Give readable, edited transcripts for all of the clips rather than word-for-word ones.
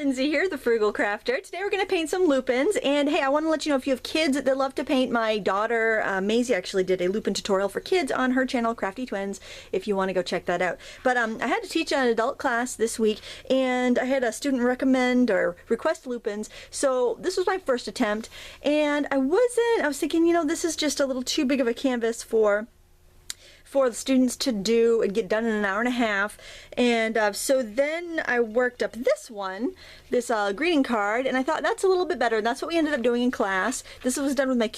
Lindsay here, the Frugal Crafter. Today we're going to paint some lupins, and hey, I want to let you know if you have kids that love to paint. My daughter Maisie actually did a lupin tutorial for kids on her channel, Crafty Twins, if you want to go check that out. But I had to teach an adult class this week, and I had a student recommend or request lupins, so this was my first attempt, and I was thinking, you know, this is just a little too big of a canvas for the students to do and get done in an hour and a half. And so then I worked up this greeting card, and I thought that's a little bit better. And that's what we ended up doing in class. This was done with my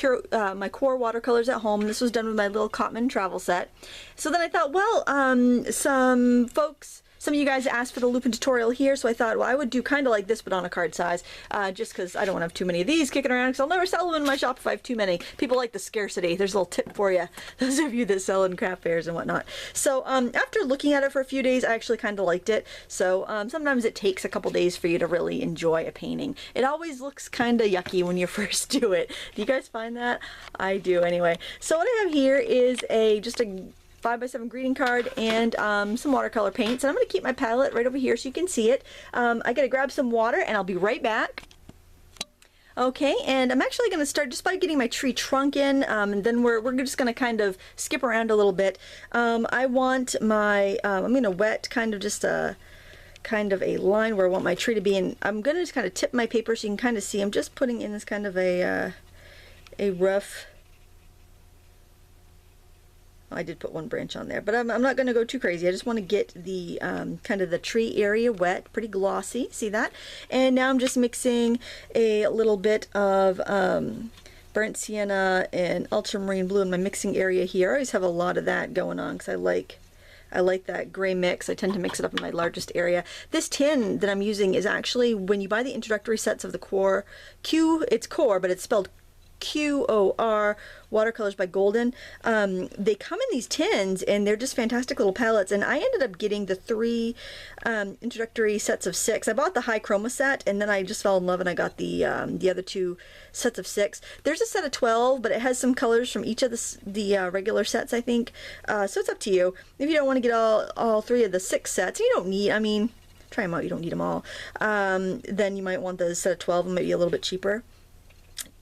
core watercolors at home. This was done with my little Cotman travel set. So then I thought, well, some of you guys asked for the lupin tutorial here, so I thought, well, I would do kind of like this, but on a card size, just because I don't want to have too many of these kicking around, because I'll never sell them in my shop if I have too many. People like the scarcity. There's a little tip for you, those of you that sell in craft fairs and whatnot. So after looking at it for a few days, I actually kind of liked it. So sometimes it takes a couple days for you to really enjoy a painting. It always looks kind of yucky when you first do it. Do you guys find that? I do anyway. So what I have here is just a 5x7 greeting card and some watercolor paints, and I'm going to keep my palette right over here so you can see it. I gotta grab some water and I'll be right back. Okay, and I'm actually going to start just by getting my tree trunk in, and then we're just going to kind of skip around a little bit. I want my, I'm going to wet kind of just a line where I want my tree to be, and I'm going to just kind of tip my paper so you can kind of see. I'm just putting in this kind of a rough. I did put one branch on there, but I'm not going to go too crazy. I just want to get the kind of the tree area wet, pretty glossy. See that? And now I'm just mixing a little bit of burnt sienna and ultramarine blue in my mixing area here. I always have a lot of that going on because I like that gray mix. I tend to mix it up in my largest area. This tin that I'm using is actually, when you buy the introductory sets of the core, it's core, but it's spelled QOR, watercolors by Golden. They come in these tins and they're just fantastic little palettes, and I ended up getting the 3 introductory sets of 6. I bought the high chroma set, and then I just fell in love and I got the other 2 sets of 6. There's a set of 12, but it has some colors from each of the regular sets, I think. So it's up to you. If you don't want to get all 3 of the 6 sets, you don't need, I mean, try them out, you don't need them all. Then you might want the set of 12, and maybe a little bit cheaper.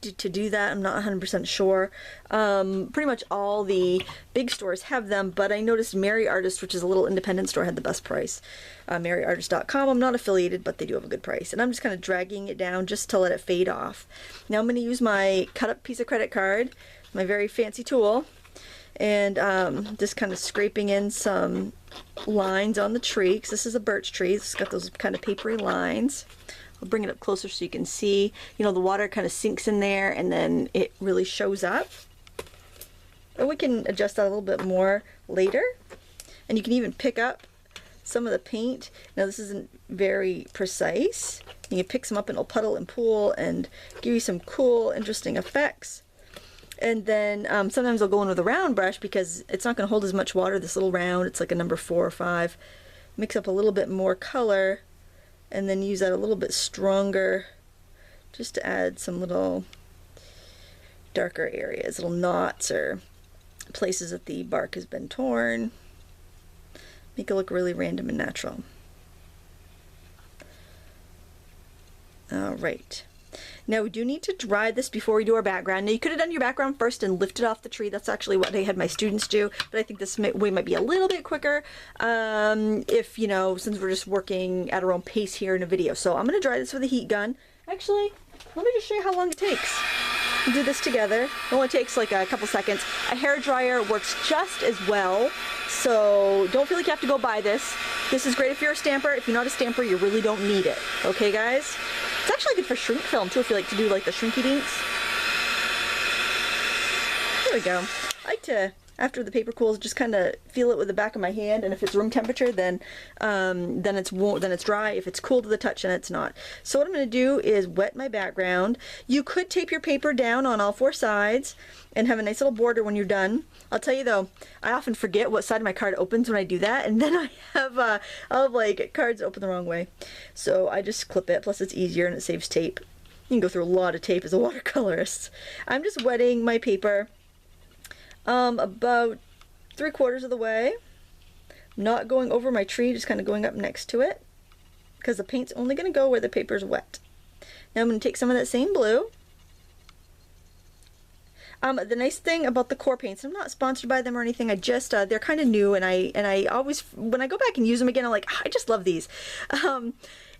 To do that, I'm not 100% sure. Pretty much all the big stores have them, but I noticed Mary Artist, which is a little independent store, had the best price. MaryArtist.com. I'm not affiliated, but they do have a good price. And I'm just kind of dragging it down just to let it fade off. Now I'm going to use my cut up piece of credit card, my very fancy tool, and just kind of scraping in some lines on the tree, because this is a birch tree. It's got those kind of papery lines. I'll bring it up closer so you can see. You know, the water kind of sinks in there and then it really shows up. And we can adjust that a little bit more later. And you can even pick up some of the paint. Now this isn't very precise. You can pick some up and it'll puddle and pool and give you some cool, interesting effects. And then sometimes I'll go in with a round brush because it's not going to hold as much water, this little round. It's like a number 4 or 5. Mix up a little bit more color, and then use that a little bit stronger just to add some little darker areas, little knots or places that the bark has been torn. Make it look really random and natural. Alright. Now we do need to dry this before we do our background. Now you could have done your background first and lifted off the tree. That's actually what I had my students do, but I think this way might be a little bit quicker if, you know, since we're just working at our own pace here in a video. So I'm going to dry this with a heat gun. Actually, let me just show you how long it takes to do this together. It only takes like a couple seconds. A hair dryer works just as well, so don't feel like you have to go buy this. This is great if you're a stamper. If you're not a stamper, you really don't need it. Okay, guys? It's actually good for shrink film too, if you like to do like the shrinky dinks. There we go. I like to, after the paper cools, just kind of feel it with the back of my hand, and if it's room temperature, then it's dry. If it's cool to the touch, then it's not. So what I'm going to do is wet my background. You could tape your paper down on all 4 sides and have a nice little border when you're done. I'll tell you though, I often forget what side of my card opens when I do that, and then I'll have like cards open the wrong way. So I just clip it, plus it's easier and it saves tape. You can go through a lot of tape as a watercolorist. I'm just wetting my paper about 3/4 of the way. Not going over my tree, just kind of going up next to it. because the paint's only going to go where the paper's wet. Now I'm going to take some of that same blue. The nice thing about the core paints, I'm not sponsored by them or anything, I just, they're kind of new, and I always, when I go back and use them again, I'm like, I just love these,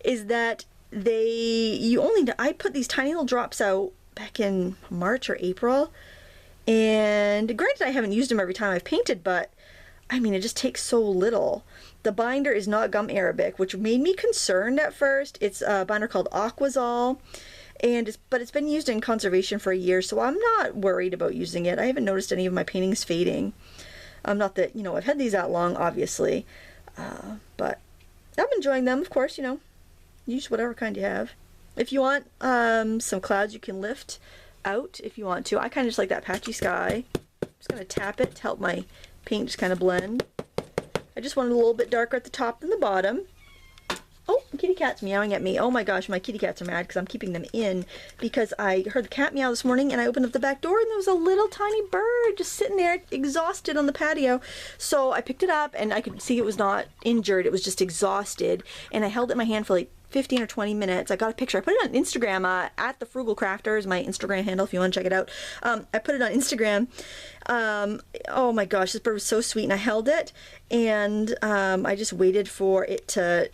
is that I put these tiny little drops out back in March or April, and granted I haven't used them every time I've painted, but I mean, it just takes so little. The binder is not gum arabic, which made me concerned at first. It's a binder called Aquazol. But it's been used in conservation for a year, so I'm not worried about using it. I haven't noticed any of my paintings fading. Not that, you know, I've had these that long, obviously. But I'm enjoying them, of course, you know. Use whatever kind you have. If you want some clouds, you can lift out if you want to. I kind of just like that patchy sky. I'm just going to tap it to help my paint just kind of blend. I just want it a little bit darker at the top than the bottom. Oh, the kitty cat's meowing at me. Oh my gosh, my kitty cats are mad because I'm keeping them in because I heard the cat meow this morning and I opened up the back door and there was a little tiny bird just sitting there exhausted on the patio. So I picked it up and I could see it was not injured, it was just exhausted, and I held it in my hand for like 15 or 20 minutes. I got a picture. I put it on Instagram, at thefrugalcrafter is my Instagram handle if you want to check it out. I put it on Instagram. Oh my gosh, this bird was so sweet, and I held it and I just waited for it to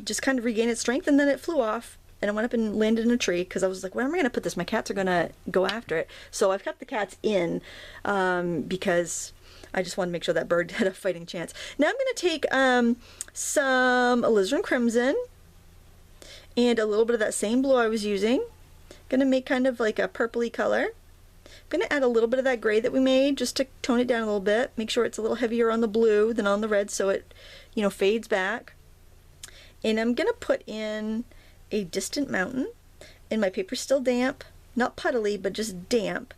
just kind of regain its strength, and then it flew off and it went up and landed in a tree because I was like, where am I going to put this? My cats are going to go after it. So I've kept the cats in because I just wanted to make sure that bird had a fighting chance. Now I'm going to take some alizarin crimson and a little bit of that same blue I was using. Going to make kind of like a purpley color. I'm going to add a little bit of that gray that we made just to tone it down a little bit. Make sure it's a little heavier on the blue than on the red so it, you know, fades back. And I'm going to put in a distant mountain, and my paper's still damp, not puddly, but just damp.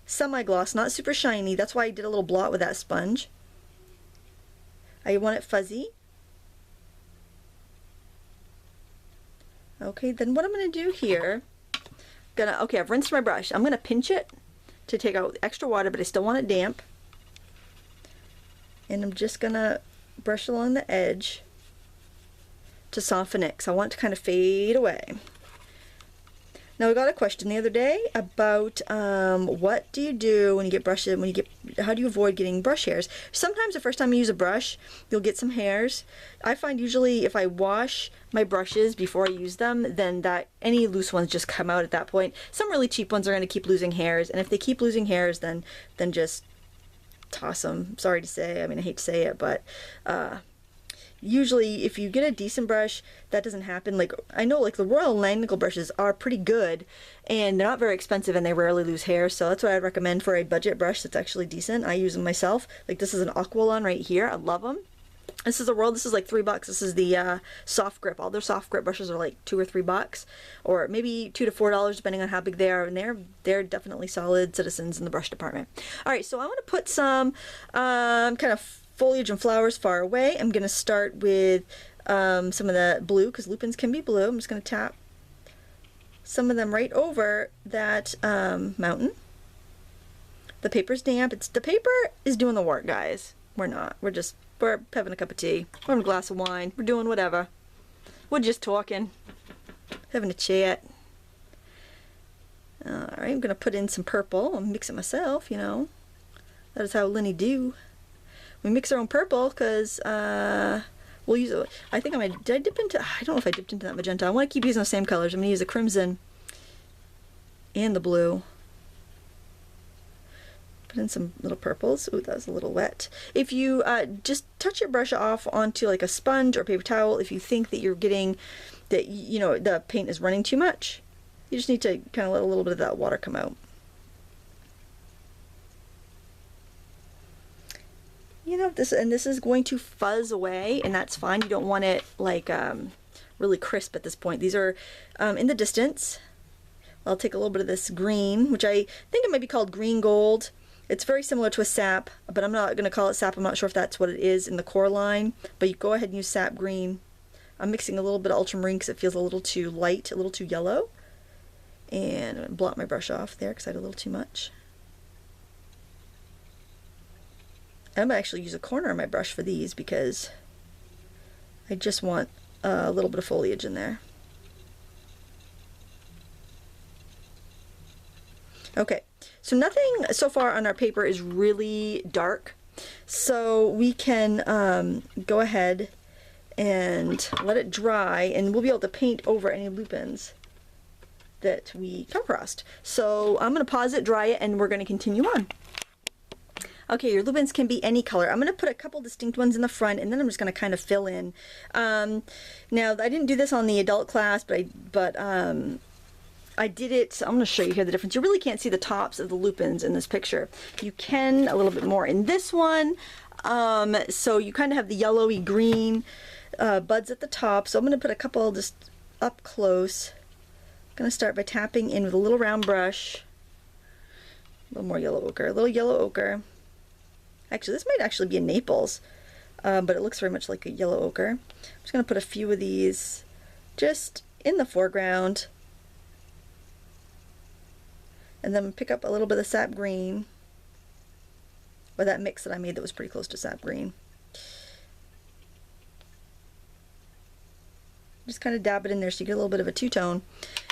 Semi-gloss, not super shiny, that's why I did a little blot with that sponge. I want it fuzzy. Okay, then what I'm going to do here, okay, I've rinsed my brush. I'm going to pinch it to take out extra water, but I still want it damp. And I'm just going to brush along the edge to soften it because I want it to kind of fade away. Now I got a question the other day about what do you do when you get brushes, how do you avoid getting brush hairs? Sometimes the first time you use a brush you'll get some hairs. I find usually if I wash my brushes before I use them, then that any loose ones just come out at that point. Some really cheap ones are going to keep losing hairs, and if they keep losing hairs then just toss them. Sorry to say, I mean I hate to say it, but usually if you get a decent brush that doesn't happen. Like I know like the Royal Langnickel brushes are pretty good and they're not very expensive and they rarely lose hair, so that's what I'd recommend for a budget brush that's actually decent. I use them myself. Like this is an Aqualon right here, I love them. This is this is like $3. This is the soft grip. All their soft grip brushes are like $2 or $3, or maybe $2 to $4 depending on how big they are, and they're definitely solid citizens in the brush department. All right, so I want to put some kind of foliage and flowers far away. I'm going to start with some of the blue because lupines can be blue. I'm just going to tap some of them right over that mountain. The paper's damp. The paper is doing the work, guys. We're not. We're having a cup of tea. We're having a glass of wine. We're doing whatever. We're just talking. Having a chat. Alright, I'm going to put in some purple. I'll mix it myself, you know. That is how Linny do. We mix our own purple because we'll use it. I think I don't know if I dipped into that magenta. I want to keep using the same colors. I'm going to use the crimson and the blue. Put in some little purples. Ooh, that was a little wet. If you just touch your brush off onto like a sponge or paper towel, if you think that you're getting, that you know the paint is running too much, you just need to kind of let a little bit of that water come out. You know, this is going to fuzz away, and that's fine. You don't want it like really crisp at this point. These are in the distance. I'll take a little bit of this green, which I think it might be called green gold. It's very similar to a sap, but I'm not going to call it sap. I'm not sure if that's what it is in the core line, but you go ahead and use sap green. I'm mixing a little bit of ultramarine because it feels a little too light, a little too yellow. And I'm going to blot my brush off there because I had a little too much. I'm going to actually use a corner of my brush for these because I just want a little bit of foliage in there. Okay, so nothing so far on our paper is really dark, so we can go ahead and let it dry, and we'll be able to paint over any lupins that we come across. So I'm going to pause it, dry it, and we're going to continue on. Okay, your lupins can be any color. I'm going to put a couple distinct ones in the front, and then I'm just going to kind of fill in. Now, I didn't do this on the adult class, but I did it. I'm going to show you here the difference. You really can't see the tops of the lupins in this picture. You can a little bit more in this one. So you kind of have the yellowy green buds at the top. So I'm going to put a couple just up close. I'm going to start by tapping in with a little round brush. A little more yellow ochre. A little yellow ochre. Actually, this might actually be a Naples, but it looks very much like a yellow ochre. I'm just going to put a few of these just in the foreground. And then pick up a little bit of sap green, or that mix that I made that was pretty close to sap green. Just kind of dab it in there so you get a little bit of a two-tone.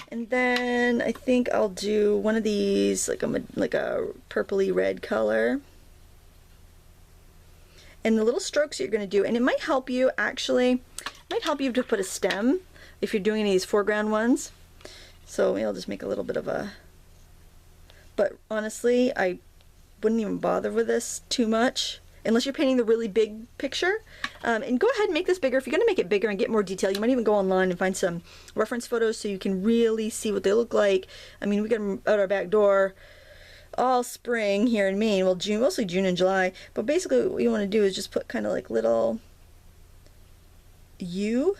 And then I think I'll do one of these, like a purpley red color. And the little strokes you're going to do, and it might help you actually, to put a stem if you're doing any of these foreground ones. So maybe I'll just make a little bit of a, but honestly, I wouldn't even bother with this too much unless you're painting the really big picture. And go ahead and make this bigger. If you're going to make it bigger and get more detail, you might even go online and find some reference photos so you can really see what they look like. I mean, we get them out our back door all spring here in Maine. Well, June, mostly June and July. But basically what you want to do is just put kind of like little U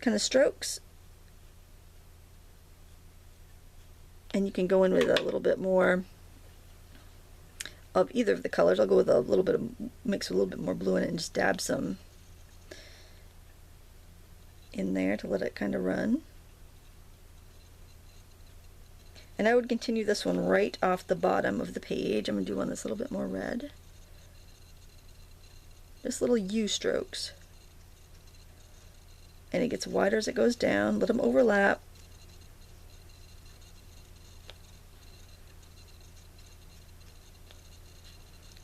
kind of strokes. And you can go in with a little bit more of either of the colors. I'll go with a little bit of, mix with a little bit more blue in it and just dab some in there to let it kind of run. And I would continue this one right off the bottom of the page. I'm going to do one that's a little bit more red. Just little U strokes. And it gets wider as it goes down. Let them overlap.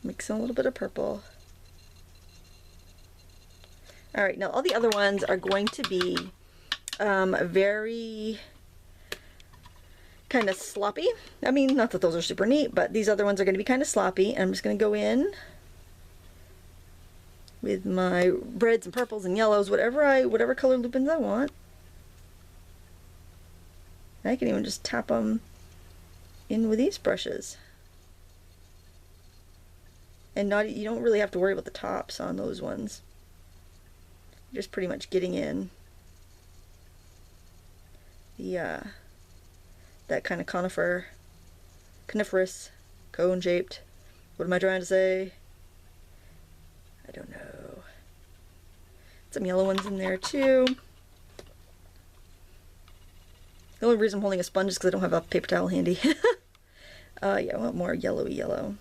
Mix in a little bit of purple. Alright, now all the other ones are going to be very kind of sloppy. I mean, not that those are super neat, but these other ones are going to be kind of sloppy. And I'm just going to go in with my reds and purples and yellows, whatever color lupins I want. And I can even just tap them in with these brushes. And you don't really have to worry about the tops on those ones. You're just pretty much getting in the that kind of coniferous, cone-shaped. What am I trying to say? I don't know. Some yellow ones in there too. The only reason I'm holding a sponge is because I don't have a paper towel handy. Yeah, I want more yellowy yellow.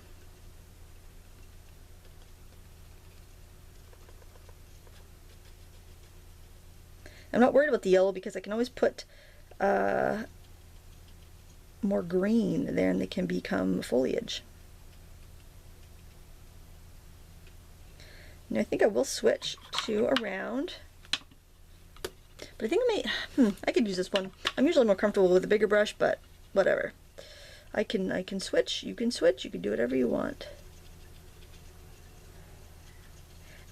I'm not worried about the yellow because I can always put more green there and they can become foliage. And I think I will switch to a round. But I think I could use this one. I'm usually more comfortable with a bigger brush, but whatever. I can switch, you can switch, you can do whatever you want.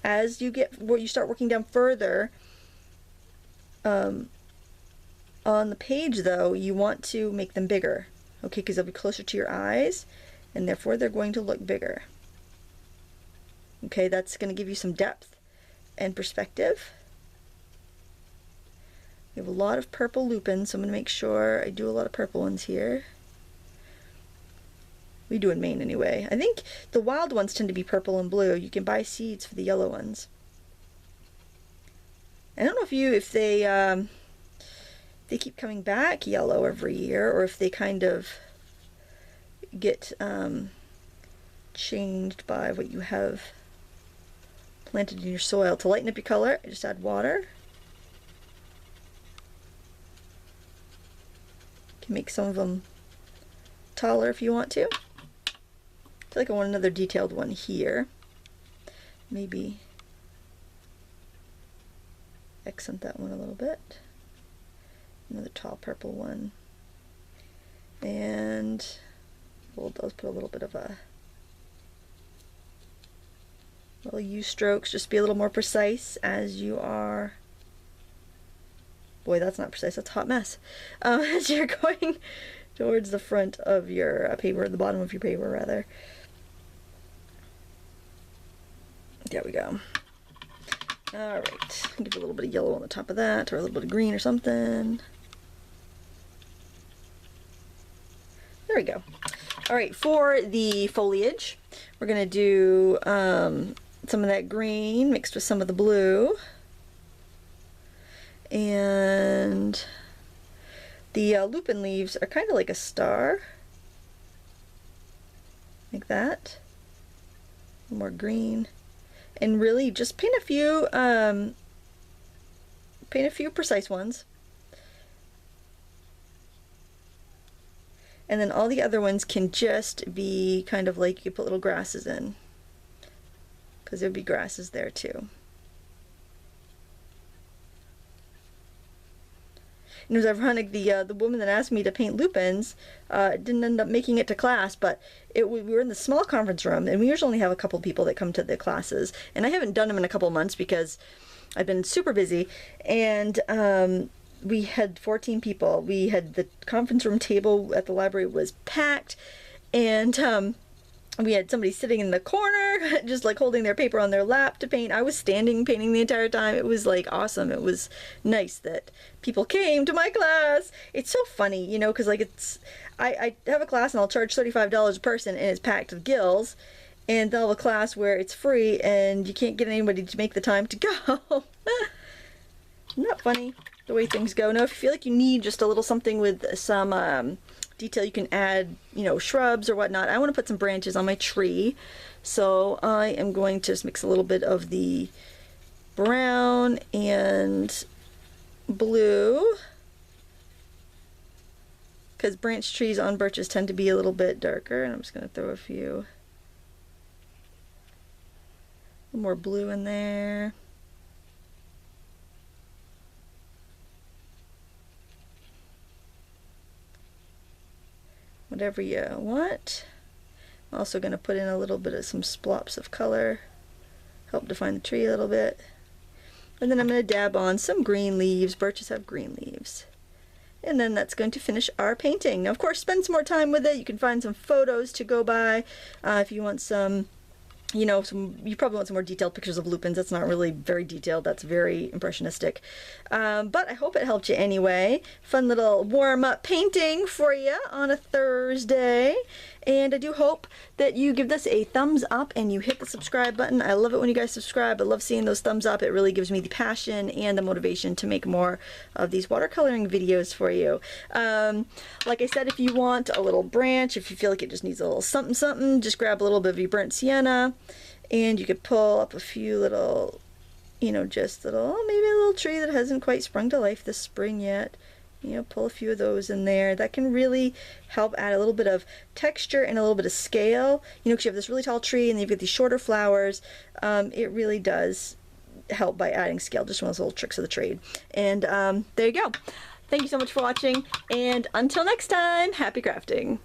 As you start working down further, on the page though, you want to make them bigger, okay, because they'll be closer to your eyes and therefore they're going to look bigger. Okay, that's going to give you some depth and perspective. We have a lot of purple lupins, so I'm going to make sure I do a lot of purple ones here. We do in Maine anyway. I think the wild ones tend to be purple and blue. You can buy seeds for the yellow ones. I don't know if they keep coming back yellow every year, or if they kind of get changed by what you have planted in your soil. To lighten up your color, I just add water. can make some of them taller if you want to. I feel like I want another detailed one here. Maybe accent that one a little bit. Another tall purple one. And we'll put a little bit of a little U strokes, just be a little more precise as you are. Boy, that's not precise, that's a hot mess. As you're going towards the front of your paper, the bottom of your paper rather. There we go. Alright, give a little bit of yellow on the top of that, or a little bit of green or something. There we go. Alright, for the foliage, we're going to do some of that green mixed with some of the blue. And the lupine leaves are kind of like a star. Like that. More green. And really just paint a few precise ones. And then all the other ones can just be kind of like you put little grasses in, because there'd be grasses there too. And it was ironic, the woman that asked me to paint lupines didn't end up making it to class, but we were in the small conference room, and we usually only have a couple people that come to the classes, and I haven't done them in a couple months because I've been super busy. And we had 14 people. We had the conference room table at the library was packed, and we had somebody sitting in the corner just like holding their paper on their lap to paint. I was standing painting the entire time. It was like awesome. It was nice that people came to my class. It's so funny, you know, because like I have a class and I'll charge $35 a person and it's packed to the gills, and they'll have a class where it's free and you can't get anybody to make the time to go. Isn't that funny, the way things go? Now, if you feel like you need just a little something with some detail, you can add, you know, shrubs or whatnot. I want to put some branches on my tree, so I am going to just mix a little bit of the brown and blue, because branch trees on birches tend to be a little bit darker, and I'm just going to throw a few more blue in there. Whatever you want. I'm also going to put in a little bit of some splops of color, help define the tree a little bit. And then I'm going to dab on some green leaves. Birches have green leaves. And then that's going to finish our painting. Now, of course, spend some more time with it. You can find some photos to go by if you want some, you know, you probably want some more detailed pictures of lupines. That's not really very detailed. That's very impressionistic. But I hope it helped you anyway. Fun little warm-up painting for you on a Thursday. And I do hope that you give this a thumbs up and you hit the subscribe button. I love it when you guys subscribe. I love seeing those thumbs up. It really gives me the passion and the motivation to make more of these watercoloring videos for you. Like I said, if you want a little branch, if you feel like it just needs a little something something, just grab a little bit of your burnt sienna, and you could pull up a few little, you know, just little, maybe a little tree that hasn't quite sprung to life this spring yet. You know, pull a few of those in there. That can really help add a little bit of texture and a little bit of scale. You know, because you have this really tall tree and then you've got these shorter flowers. It really does help by adding scale. Just one of those little tricks of the trade. And there you go. Thank you so much for watching. And until next time, happy crafting.